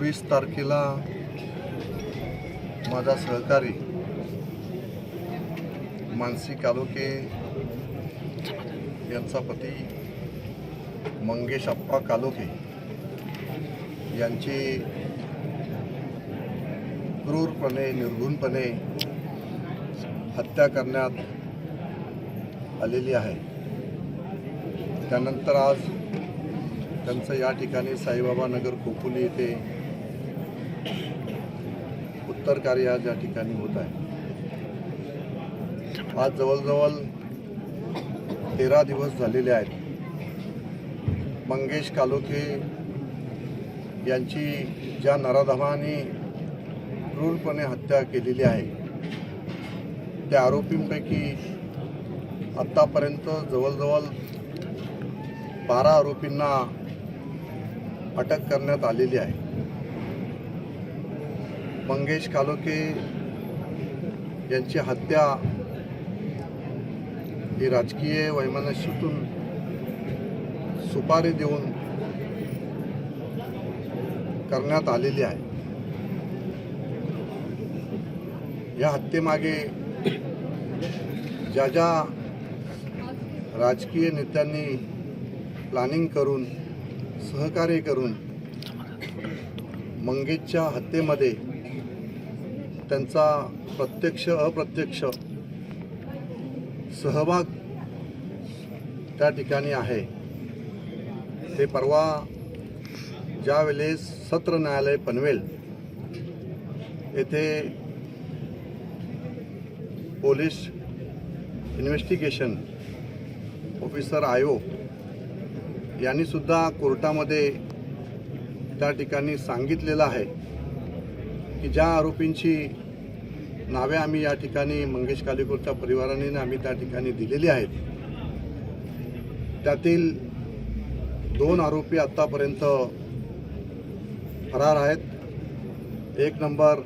26 तारखेला माझा सहकारी मानसी कालोखे यांचा पती मंगेश अप्पा कालोखे यांची क्रूरपणे निर्घृणपणे हत्या करण्यात आलेली आहे। त्यानंतर आज त्यांचं या ठिकाणी साईबाबा नगर खोपोली येथे उत्तर कार्य आज या ठिकाणी होत आहे। आज जवळजवळ 13 दिवस झालेले आहेत। मंगेश कालोखे यांची ज्या नराधमाने क्रूरपणे हत्या केलेली आहे त्या आरोपींपैकी आत्तापर्यंत जवळजवळ 12 आरोपींना अटक करण्यात आलेली आहे। मंगेश कालोखे यांची हत्या ही राजकीय वैमनस्यातून सुपारी देऊन करण्यात आलेली आहे। या हत्येमागे ज्या ज्या राजकीय नेत्यांनी प्लॅनिंग करून सहकार्य करून मंगेशच्या हत्येमध्ये त्यांचा प्रत्यक्ष अप्रत्यक्ष सहभाग त्या ठिकाणी आहे। ते परवा ज्या वेळेस सत्र न्यायालय पनवेल येथे पोलीस इन्व्हेस्टिगेशन ऑफिसर आयो यांनी सुद्धा कोर्टामध्ये त्या ठिकाणी सांगितलेलं आहे की ज्या आरोपींची नावे आम्ही या ठिकाणी मंगेश कालोखेच्या परिवाराने आम्ही त्या ठिकाणी दिलेली आहेत त्यातील 2 आरोपी आत्तापर्यंत फरार आहेत। एक नंबर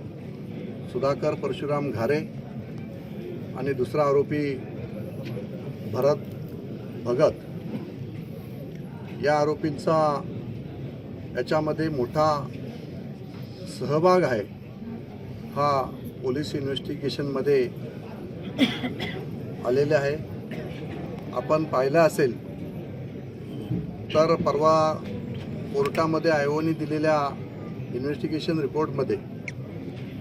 सुधाकर परशुराम घारे आणि दुसरा आरोपी भरत भगत। या आरोपींचा याच्यामध्ये मोठा सहभाग आहे। हा पोलीस इन्व्हेस्टिगेशनमध्ये आलेले आहे। आपण पाहिलं असेल तर परवा कोर्टामध्ये आयोगाने दिलेल्या इन्व्हेस्टिगेशन रिपोर्टमध्ये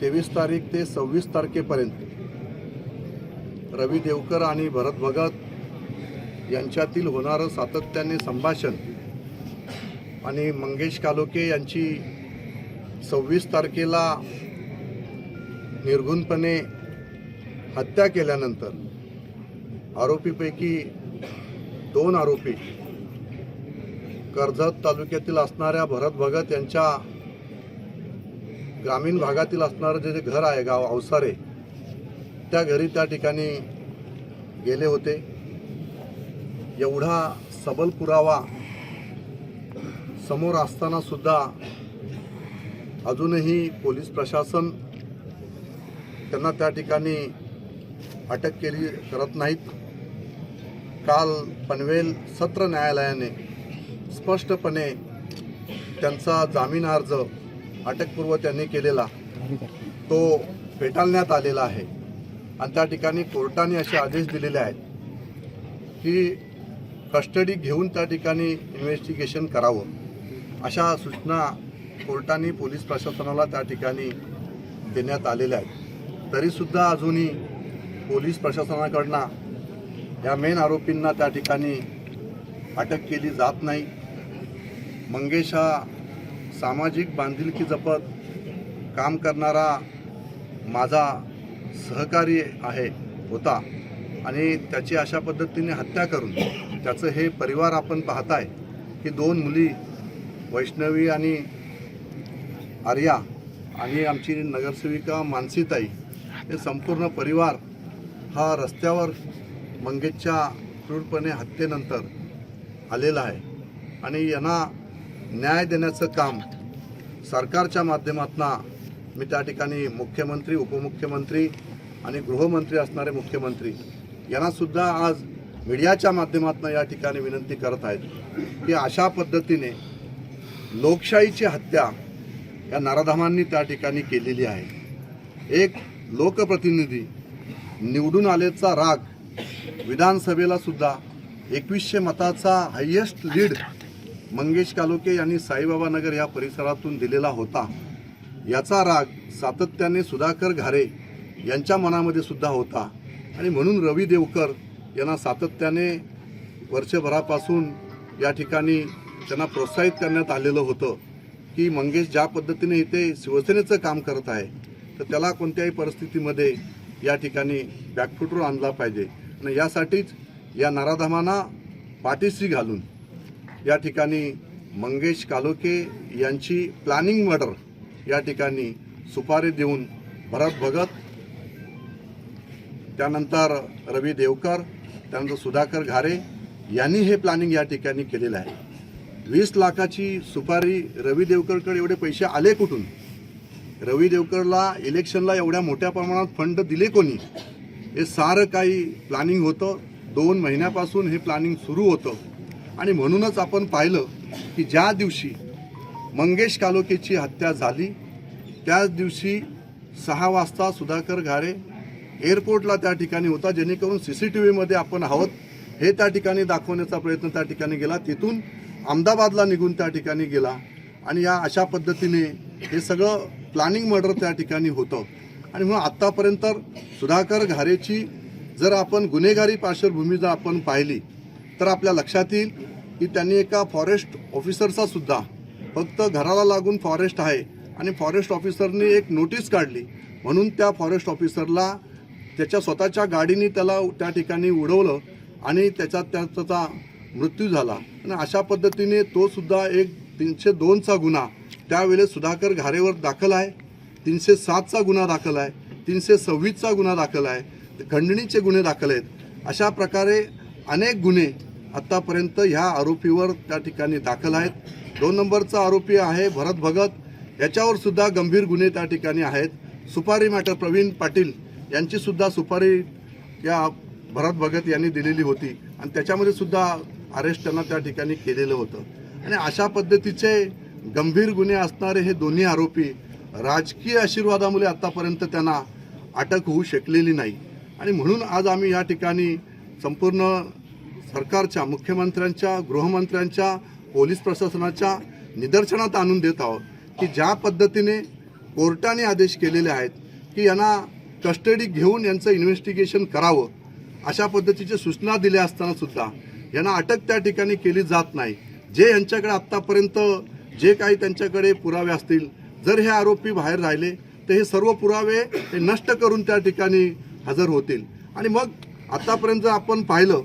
23 तारीख ते 26 तारखेपर्यंत रवी देवकर आणि भरत भगत यांच्यातील होणारं सातत्याने संभाषण आणि मंगेश कालोखे यांची 26 तारखेला निर्घृणपणे हत्या केल्यानंतर आरोपीपैकी 2 आरोपी कर्जत तालुक्यातील असणाऱ्या भरत भगत यांच्या ग्रामीण भागातील असणारं जे घर आहे गाव अवसारे त्या घरी त्या ठिकाणी गेले होते। एवढा सबल पुरावा समोर असताना सुद्धा अजूनही पोलीस प्रशासन त्यांना त्या ठिकाणी अटक केली करत नाहीत। काल पनवेल सत्र न्यायालयाने स्पष्टपणे त्यांचा जामीन अर्ज अटकपूर्व त्यांनी केलेला तो फेटाळण्यात आलेला आहे आणि त्या ठिकाणी कोर्टाने असे आदेश दिलेले आहेत की कस्टडी घेऊन त्या ठिकाणी इन्व्हेस्टिगेशन करावं। अशा सूचना कोर्टाने पोलीस प्रशासनाला त्या ठिकाणी देण्यात आलेल्या आहेत। तरीसुद्धा अजूनही पोलीस प्रशासनाकडनं या मेन आरोपींना त्या ठिकाणी अटक केली जात नाही। मंगेश हा सामाजिक बांधिलकी जपत काम करणारा माझा सहकारी होता आणि त्याची अशा पद्धतीने हत्या करून त्याचं हे परिवार आपण पाहताय की 2 मुली वैष्णवी आणि आर्या आणि आमची नगरसेविका मानसीताई हे संपूर्ण परिवार हा रस्त्यावर मंगेशच्या क्रूरपणे हत्येनंतर आलेला आहे आणि यांना न्याय देण्याचं काम सरकारच्या माध्यमातून मी त्या ठिकाणी मुख्यमंत्री उपमुख्यमंत्री आणि गृहमंत्री असणारे मुख्यमंत्री यांना सुद्धा आज मीडियाच्या माध्यमातून या ठिकाणी विनंती करत आहेत की अशा पद्धतीने लोकशाहीची हत्या या नराधमांनी त्या ठिकाणी केलेली आहे। एक लोकप्रतिनिधी निवडून आलेचा राग विधानसभेला सुद्धा 2100 मताचा हायेस्ट लीड मंगेश कालोखे यांनी साईबाबा नगर या परिसरातून दिलेला होता। याचा राग सातत्याने सुधाकर घारे यांच्या मनामध्ये सुद्धा होता आणि म्हणून रवी देवकर यांना सातत्याने वर्षभरापासून या ठिकाणी त्यांना प्रोत्साहित करण्यात आलेलं होतं की मंगेश ज्या पद्धतीने इथे शिवसेनेचं काम करत आहे तर त्याला कोणत्याही परिस्थितीमध्ये या ठिकाणी बॅकफुटवर आणला पाहिजे आणि यासाठीच या नराधमांना पाठीशी घालून या ठिकाणी मंगेश कालोखे यांची प्लॅनिंग मर्डर या ठिकाणी सुपारी देऊन भरत भगत, त्यानंतर रवी देवकर, त्यानंतर सुधाकर घारे यांनी हे प्लॅनिंग या ठिकाणी केलेलं आहे। 20 लाखाची सुपारी रवी देवकरकडे एवढे पैसे आले कुठून? रवी देवकरला इलेक्शनला एवढ्या मोठ्या प्रमाणात फंड दिले कोणी? हे सारं काही प्लॅनिंग होतं। 2 महिन्यापासून हे प्लॅनिंग सुरू होतं आणि म्हणूनच आपण पाहिलं की ज्या दिवशी मंगेश कालोखेची हत्या झाली त्याच दिवशी 6 वाजता सुधाकर घारे एअरपोर्टला त्या ठिकाणी होता, जेणेकरून CCTVमध्ये आपण आहोत हे त्या ठिकाणी दाखवण्याचा प्रयत्न त्या ठिकाणी केला। तिथून अहमदाबादला निघून त्या ठिकाणी गेला आणि या अशा पद्धतीने हे सगळं प्लॅनिंग मर्डर त्या ठिकाणी होतं आणि म्हणून आत्तापर्यंत सुधाकर घारेची जर आपण गुन्हेगारी पार्श्वभूमी जर आपण पाहिली तर आपल्या लक्षात येईल की त्यांनी एका फॉरेस्ट ऑफिसरचा सुद्धा, फक्त घराला लागून फॉरेस्ट आहे आणि फॉरेस्ट ऑफिसरने एक नोटीस काढली म्हणून त्या फॉरेस्ट ऑफिसरला त्याच्या स्वतःच्या गाडीने त्याला त्या ठिकाणी उडवलं आणि त्याचा मृत्यू झाला आणि अशा पद्धतीने तो सुद्धा एक 302चा गुन्हा त्यावेळेस सुधाकर घारेवर दाखल आहे, 307चा गुन्हा दाखल आहे, 326चा गुन्हा दाखल आहे, खंडणीचे गुन्हे दाखल आहेत। अशा प्रकारे अनेक गुन्हे आत्तापर्यंत ह्या आरोपीवर त्या ठिकाणी दाखल आहेत। 2 नंबरचा आरोपी आहे भरत भगत, याच्यावर सुद्धा गंभीर गुन्हे त्या ठिकाणी आहेत। सुपारी मॅटर प्रवीण पाटील यांची सुद्धा सुपारी या भरत भगत यांनी दिलेली होती आणि त्याच्यामध्ये सुद्धा अरेस्ट त्यांना त्या ठिकाणी केलेलं होतं आणि अशा पद्धतीचे गंभीर गुन्हे असणारे हे दोन्ही आरोपी राजकीय आशीर्वादामुळे आत्तापर्यंत त्यांना अटक होऊ शकलेली नाही आणि म्हणून आज आम्ही या ठिकाणी संपूर्ण सरकारच्या, मुख्यमंत्र्यांच्या, गृहमंत्र्यांच्या, पोलीस प्रशासनाच्या निदर्शनात आणून देत आहोत की ज्या पद्धतीने कोर्टाने आदेश केलेले आहेत की यांना कस्टडी घेऊन यांचं इन्व्हेस्टिगेशन करावं, अशा पद्धतीच्या सूचना दिल्या असताना सुद्धा यांना अटक त्या ठिकाणी केली जात नाही। जे यांच्याकडे आत्तापर्यंत जे काही त्यांच्याकडे पुरावे असतील, जर हे आरोपी बाहेर राहिले तर हे सर्व पुरावे हे नष्ट करून त्या ठिकाणी हजर होतील आणि मग आत्तापर्यंत आपण पाहिलं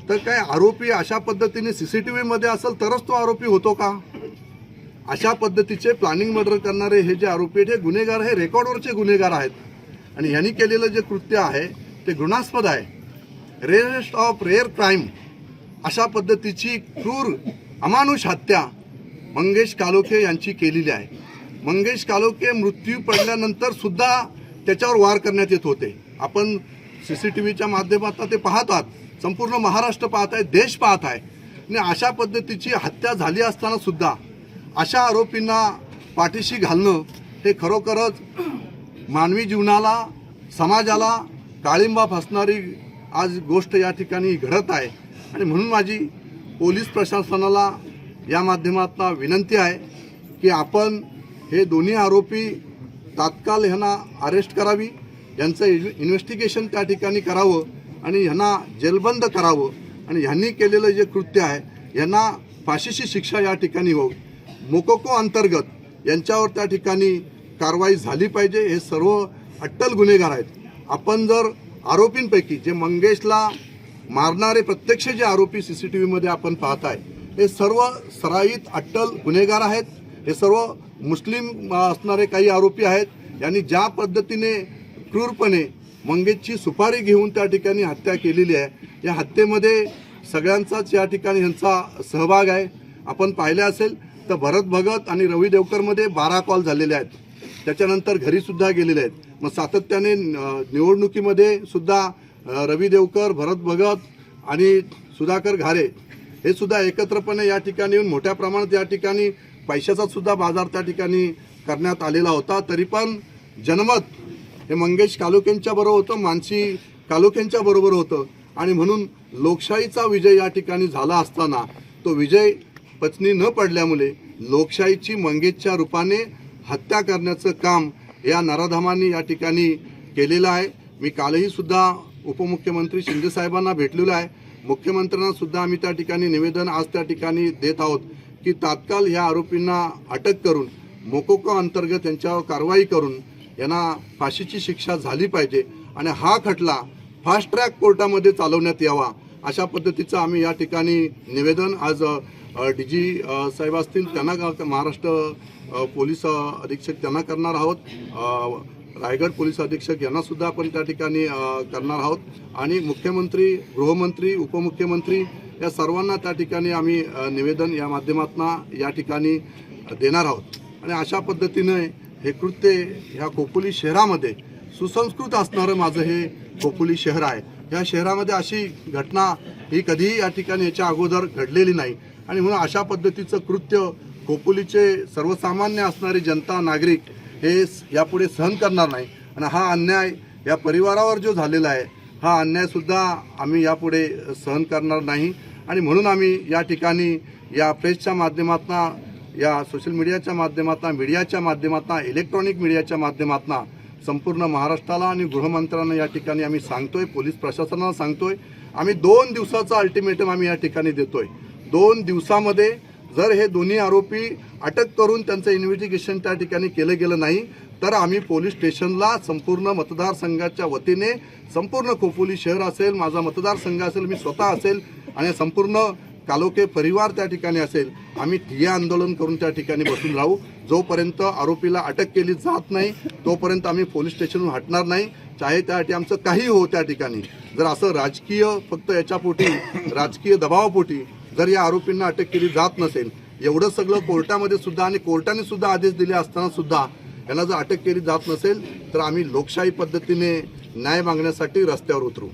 तर काय आरोपी अशा पद्धतीने CCTVमध्ये असेल तरच तो आरोपी होतो का? अशा पद्धतीचे प्लॅनिंग मर्डर करणारे हे जे आरोपी आहेत हे गुन्हेगार, हे रेकॉर्डवरचे गुन्हेगार आहेत आणि यांनी केलेलं जे कृत्य आहे ते घृणास्पद आहे। रेअरेस्ट ऑफ रेअर क्राईम अशा पद्धतीची क्रूर अमानुष हत्या मंगेश कालोखे यांची केलेली आहे। मंगेश कालोखे मृत्यू पडल्यानंतर सुद्धा त्याच्यावर वार करण्यात येत होते। आपण CCTVच्या माध्यमातून ते पाहत आहात, संपूर्ण महाराष्ट्र पाहत आहे, देश पाहत आहे आणि अशा पद्धतीची हत्या झाली असताना सुद्धा अशा आरोपींना पाठीशी घालणं हे खरोखरच मानवी जीवनाला, समाजाला काळिंबा फासणारी आज गोष्ट या ठिकाणी घडत आहे आणि म्हणून माझी पोलीस प्रशासनाला या माध्यमातून विनंती आहे की आपण हे दोन्ही आरोपी तात्काळ ह्यांना अरेस्ट करावी, यांचं इन्व्हेस्टिगेशन त्या ठिकाणी करावं आणि ह्यांना जेलबंद करावं आणि ह्यांनी केलेलं जे कृत्य आहे यांना फाशीची शिक्षा या ठिकाणी होईल। मोकोको अंतर्गत यांच्यावर त्या ठिकाणी कारवाई झाली पाहिजे। हे सर्व अट्टल गुन्हेगार आहेत। आपण जर आरोपींपैकी जे मंगेशला मारणारे प्रत्यक्ष जे आरोपी CCTVमध्ये आपण पाहताय हे सर्व सराईत अट्टल गुन्हेगार आहेत। हे सर्व मुस्लिम असणारे काही आरोपी आहेत। यांनी ज्या पद्धतीने क्रूरपणे मंगेशची सुपारी घेऊन त्या ठिकाणी हत्या केलेली आहे, या हत्येमध्ये सगळ्यांचाच या ठिकाणी यांचा सहभाग आहे। आपण पाहिले असेल तर भरत भगत आणि रवी देवकरमध्ये 12 कॉल झालेले आहेत, त्याच्यानंतर घरीसुद्धा गेलेले आहेत। मग सातत्याने निवडणुकीमध्ये सुद्धा रवी देवकर, भरत भगत आणि सुधाकर घारे हे सुद्धा एकत्रपणे या ठिकाणी येऊन मोठ्या प्रमाणात या ठिकाणी पैशाचा सुद्धा बाजार त्या ठिकाणी करण्यात आलेला होता, तरी पण जनमत हे मंगेश कालोखेंच्या बरोबर होतं, मानसी कालोखेंच्या बरोबर होतं आणि म्हणून लोकशाहीचा विजय या ठिकाणी झाला असताना तो विजय पचनी न पडल्यामुळे लोकशाहीची मंगेशच्या रूपाने हत्या करण्याचं काम या नराधमांनी या ठिकाणी केलेलं आहे. मी कालही सुद्धा उपमुख्यमंत्री शिंदे साहेबांना भेटलेलो आहे. मुख्यमंत्र्यांना सुद्धा आम्ही त्या ठिकाणी निवेदन आज त्या ठिकाणी देत आहोत की तात्काळ ह्या आरोपींना अटक करून मोकोका अंतर्गत त्यांच्यावर कारवाई करून यांना फाशीची शिक्षा झाली पाहिजे आणि हा खटला फास्ट ट्रॅक कोर्टामध्ये चालवण्यात यावा अशा पद्धतीचं आम्ही या ठिकाणी निवेदन आज DG साहेब असतील त्यांना महाराष्ट्र पोलीस अधीक्षक त्यांना करणार आहोत, रायगड पोलीस अधीक्षक यांना सुद्धा आपण त्या ठिकाणी करणार आहोत आणि मुख्यमंत्री, गृहमंत्री, उपमुख्यमंत्री या सर्वांना त्या ठिकाणी आम्ही निवेदन या माध्यमातून या ठिकाणी देणार आहोत. आणि अशा पद्धतीने हे कृत्य ह्या खोपोली शहरामध्ये सुसंस्कृत असणारं माझं हे खोपोली शहर आहे. या शहरामध्ये अशी घटना ही कधीही या ठिकाणी याच्या अगोदर घडलेली नाही आणि म्हणून अशा पद्धतीचं कृत्य खोपोलीचे सर्वसामान्य असणारी जनता, नागरिक हे यापुढे सहन करणार नाही आणि हा अन्याय या परिवारावर जो झालेला आहे हा अन्यायसुद्धा आम्ही यापुढे सहन करणार नाही आणि म्हणून आम्ही या ठिकाणी या प्रेसच्या माध्यमातून, या सोशल मीडियाच्या माध्यमातून, मीडियाच्या माध्यमातून, इलेक्ट्रॉनिक मीडियाच्या माध्यमातून संपूर्ण महाराष्ट्राला आणि गृहमंत्र्यांना या ठिकाणी आम्ही सांगतोय, पोलीस प्रशासनाला सांगतोय, आम्ही 2 दिवसाचा अल्टिमेटम आम्ही या ठिकाणी देतोय. 2 दिवसामध्ये जर हे दोन्ही आरोपी अटक करून त्यांचं इन्व्हेस्टिगेशन त्या ठिकाणी केलं गेलं नाही तर आम्ही पोलीस स्टेशनला संपूर्ण मतदारसंघाच्या वतीने, संपूर्ण खोपोली शहर असेल, माझा मतदारसंघ असेल, मी स्वतः असेल आणि संपूर्ण कालोखे परिवार त्या ठिकाणी असेल, आम्ही ठिय्या आंदोलन करून त्या ठिकाणी बसून राहू. जोपर्यंत आरोपीला अटक केली जात नाही तोपर्यंत आम्ही पोलीस स्टेशनहून हटणार नाही, चाहे त्यासाठी आमचं काही हो. त्या ठिकाणी जर असं राजकीय, फक्त याच्यापोटी राजकीय दबावापोटी जर या आरोपींना अटक केली जात नसेल, एवढं सगळं कोर्टामध्ये सुद्धा आणि कोर्टाने सुद्धा आदेश दिले असताना सुद्धा यांना जर अटक केली जात नसेल तर आम्ही लोकशाही पद्धतीने न्याय मागण्यासाठी रस्त्यावर उतरू.